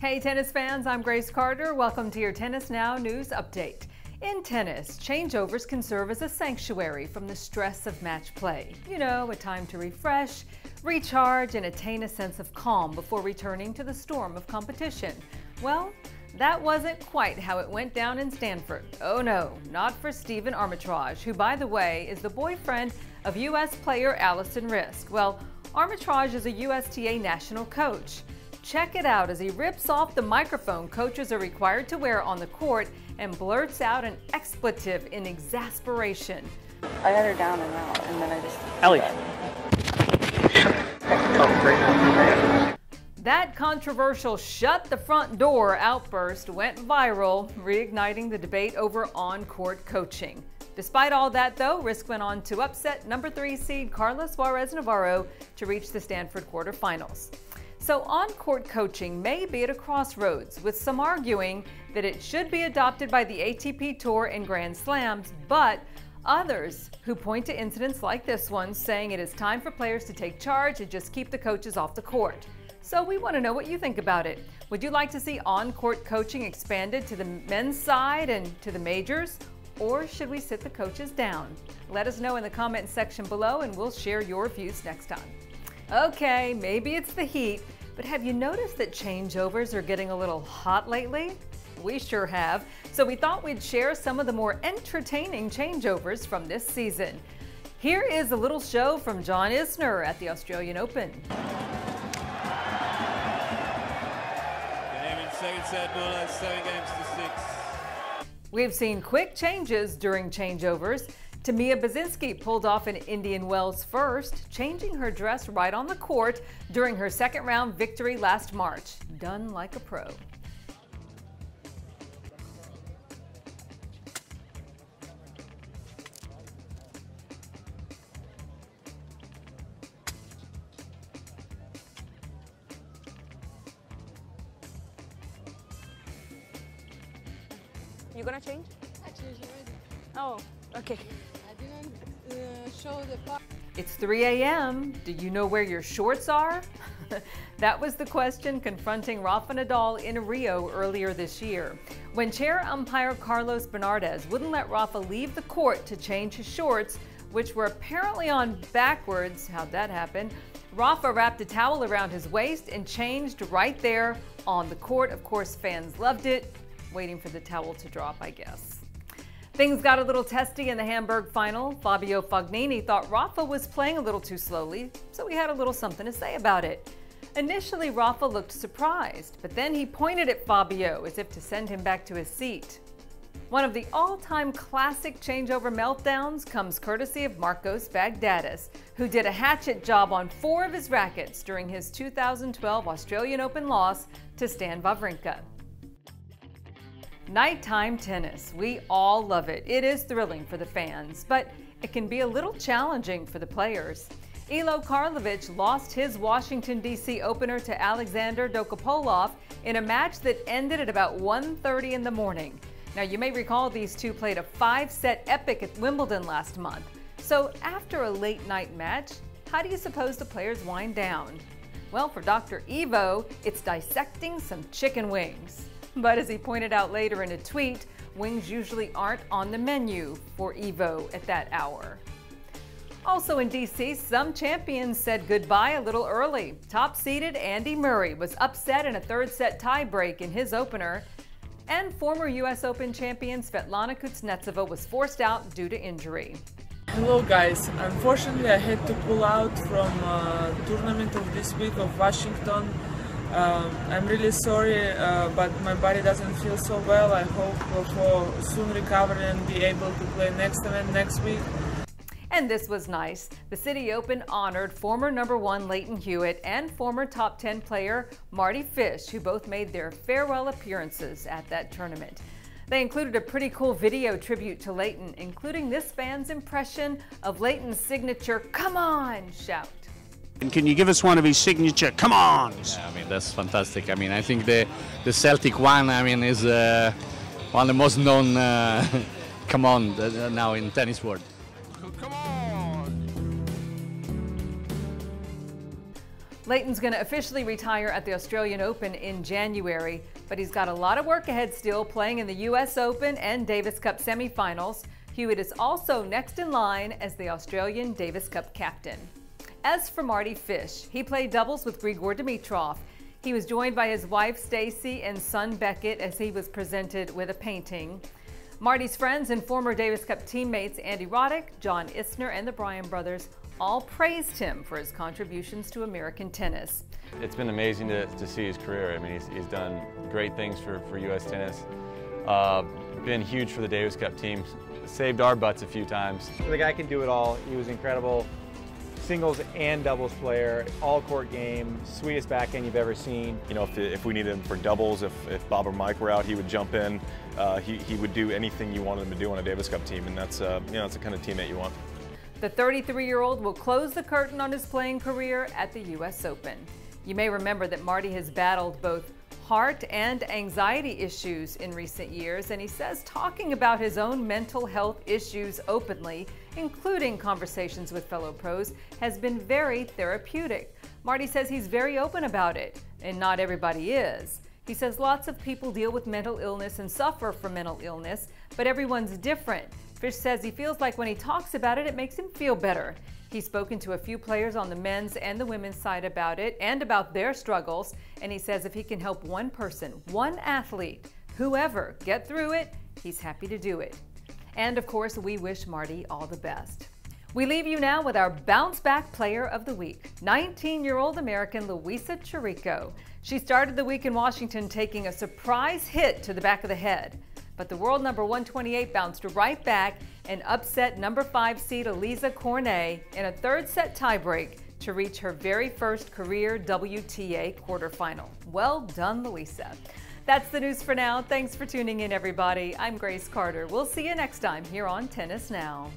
Hey tennis fans, I'm Grace Carter. Welcome to your Tennis Now news update. In tennis, changeovers can serve as a sanctuary from the stress of match play. You know, a time to refresh, recharge, and attain a sense of calm before returning to the storm of competition. Well, that wasn't quite how it went down in Stanford. Oh no, not for Stephen Armitage, who, by the way, is the boyfriend of U.S. player Allison Risk. Well, Armitage is a USTA national coach. Check it out as he rips off the microphone coaches are required to wear on the court and blurts out an expletive in exasperation. I had her down and out, and then I just... Ellie. Oh, great. That controversial shut the front door outburst went viral, reigniting the debate over on-court coaching. Despite all that, though, Risk went on to upset number 3 seed Carlos Suarez Navarro to reach the Stanford quarterfinals. So on-court coaching may be at a crossroads, with some arguing that it should be adopted by the ATP Tour and Grand Slams, but others who point to incidents like this one saying it is time for players to take charge and just keep the coaches off the court. So we want to know what you think about it. Would you like to see on-court coaching expanded to the men's side and to the majors? Or should we sit the coaches down? Let us know in the comment section below and we'll share your views next time. Okay, maybe it's the heat, but have you noticed that changeovers are getting a little hot lately? We sure have. So we thought we'd share some of the more entertaining changeovers from this season. Here is a little show from John Isner at the Australian Open. Second set, Muller, 7 games to 6. We've seen quick changes during changeovers. Tamia Basinski pulled off an Indian Wells first, changing her dress right on the court during her second round victory last March. Done like a pro. You gonna change? I changed already. Oh, okay. I didn't show the part. It's 3 a.m. Do you know where your shorts are? That was the question confronting Rafa Nadal in Rio earlier this year, when chair umpire Carlos Bernardes wouldn't let Rafa leave the court to change his shorts, which were apparently on backwards. How'd that happen? Rafa wrapped a towel around his waist and changed right there on the court. Of course, fans loved it. Waiting for the towel to drop, I guess. Things got a little testy in the Hamburg final. Fabio Fognini thought Rafa was playing a little too slowly, so he had a little something to say about it. Initially, Rafa looked surprised, but then he pointed at Fabio as if to send him back to his seat. One of the all-time classic changeover meltdowns comes courtesy of Marcos Baghdatis, who did a hatchet job on 4 of his rackets during his 2012 Australian Open loss to Stan Wawrinka. Nighttime tennis. We all love it. It is thrilling for the fans, but it can be a little challenging for the players. Elo Karlovic lost his Washington, D.C. opener to Alexander Dokopolov in a match that ended at about 1:30 in the morning. Now, you may recall these two played a 5-set epic at Wimbledon last month. So after a late night match, how do you suppose the players wind down? Well, for Dr. Evo, it's dissecting some chicken wings. But as he pointed out later in a tweet, wings usually aren't on the menu for Evo at that hour. Also in D.C., some champions said goodbye a little early. Top-seeded Andy Murray was upset in a 3rd-set tie-break in his opener, and former U.S. Open champion Svetlana Kuznetsova was forced out due to injury. Hello guys, unfortunately I had to pull out from tournament of this week of Washington. I'm really sorry, but my body doesn't feel so well. I hope for soon recovery and be able to play next event next week. And this was nice. The City Open honored former #1 Leighton Hewitt and former top 10 player Mardy Fish, who both made their farewell appearances at that tournament. They included a pretty cool video tribute to Leighton, including this fan's impression of Leighton's signature "Come on" shout. And can you give us one of his signature "come on"? Yeah, I mean, that's fantastic. I mean, I think the Celtic one, I mean, is one of the most known "come on" now in tennis world. Come on! Leighton's going to officially retire at the Australian Open in January, but he's got a lot of work ahead still, playing in the U.S. Open and Davis Cup semifinals. Hewitt is also next in line as the Australian Davis Cup captain. As for Mardy Fish, he played doubles with Grigor Dimitrov. He was joined by his wife Stacy and son Beckett as he was presented with a painting. Mardy's friends and former Davis Cup teammates Andy Roddick, John Isner, and the Bryan brothers all praised him for his contributions to American tennis. It's been amazing to see his career. I mean, he's done great things for U.S. tennis. Been huge for the Davis Cup team. Saved our butts a few times. The guy can do it all. He was incredible. Singles and doubles player, all court game, sweetest backhand you've ever seen. You know, if we needed him for doubles, if Bob or Mike were out, he would jump in. He would do anything you wanted him to do on a Davis Cup team, and that's you know, it's the kind of teammate you want. The 33-year-old will close the curtain on his playing career at the U.S. Open. You may remember that Mardy has battled both heart and anxiety issues in recent years, and he says talking about his own mental health issues openly, including conversations with fellow pros, has been very therapeutic. Mardy says he's very open about it, and not everybody is. He says lots of people deal with mental illness and suffer from mental illness, but everyone's different. Fish says he feels like when he talks about it, it makes him feel better. He's spoken to a few players on the men's and the women's side about it and about their struggles, and he says if he can help one person, one athlete, whoever, get through it, he's happy to do it. And of course, we wish Mardy all the best. We leave you now with our Bounce Back Player of the Week, 19-year-old American Luisa Chirico. She started the week in Washington taking a surprise hit to the back of the head. But the world number 128 bounced right back and upset number 5 seed Eliza Cornet in a third-set tiebreak to reach her very first career WTA quarterfinal. Well done, Luisa. That's the news for now. Thanks for tuning in, everybody. I'm Grace Carter. We'll see you next time here on Tennis Now.